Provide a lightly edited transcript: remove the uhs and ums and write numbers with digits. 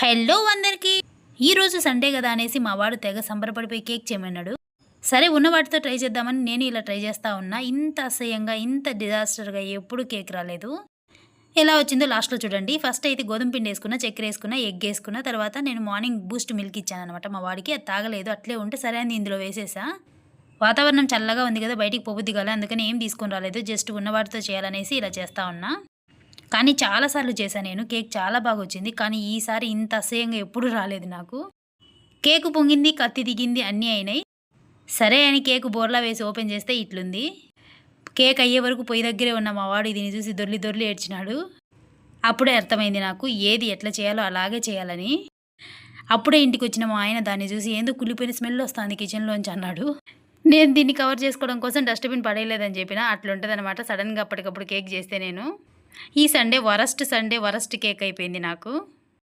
Hello అందరికీ. ఈరోజు Sunday కదా అనేసి మా వాడు తెగ సంబరపడిపోయి కేక్ చేయమన్నాడు. సరే ఉన్న వాటితో ట్రై చేద్దామని నేను ఇలా ట్రై చేస్తా ఉన్నా. ఇంత అసహ్యంగా ఇంత డిజాస్టర్గా ఎప్పుడు కేక్ రాలేదు. ఎలా వచ్చిందో లాస్ట్లో చూడండి. ఫస్ట్ అయితే గోధుమ పిండి వేసుకున్న, చక్కెర వేసుకున్న, ఎగ్ వేసుకున్న. తర్వాత నేను మార్నింగ్ బూస్ట్ మిల్క్ ఇచ్చాను అనమాట మా వాడికి. అది తాగలేదు, అట్లే ఉంటే సరే అని ఇందులో వేసేసా. వాతావరణం చల్లగా ఉంది కదా, బయటికి పోబుద్ది కాలే, అందుకని ఏం తీసుకొని రాలేదు. జస్ట్ ఉన్న వాటితో చేయాలనేసి ఇలా చేస్తా ఉన్నా. కానీ చాలాసార్లు చేశాను నేను. కేక్ చాలా బాగా వచ్చింది. కానీ ఈసారి ఇంత అసహ్యంగా ఎప్పుడు రాలేదు నాకు. కేకు పొంగింది, కత్తి దిగింది, అన్నీ అయినాయి. సరే అని కేకు బోర్లా వేసి ఓపెన్ చేస్తే ఇట్లుంది. కేక్ అయ్యే వరకు పొయ్యి దగ్గరే ఉన్న మా వాడు దీన్ని చూసి దొర్లి దొర్లి ఏడ్చినాడు. అప్పుడే అర్థమైంది నాకు ఏది ఎట్లా చేయాలో అలాగే చేయాలని. అప్పుడే ఇంటికి వచ్చిన మా ఆయన దాన్ని చూసి ఏందో కుళ్ళిపోయిన స్మెల్ వస్తుంది కిచెన్లోంచి అన్నాడు. నేను దీన్ని కవర్ చేసుకోవడం కోసం డస్ట్బిన్ పడేయలేదని చెప్పిన. అట్లుంటుంది అనమాట సడన్గా అప్పటికప్పుడు కేక్ చేస్తే నేను. ఈ సండే వరస్ట్ కేక్ అయిపోయింది నాకు.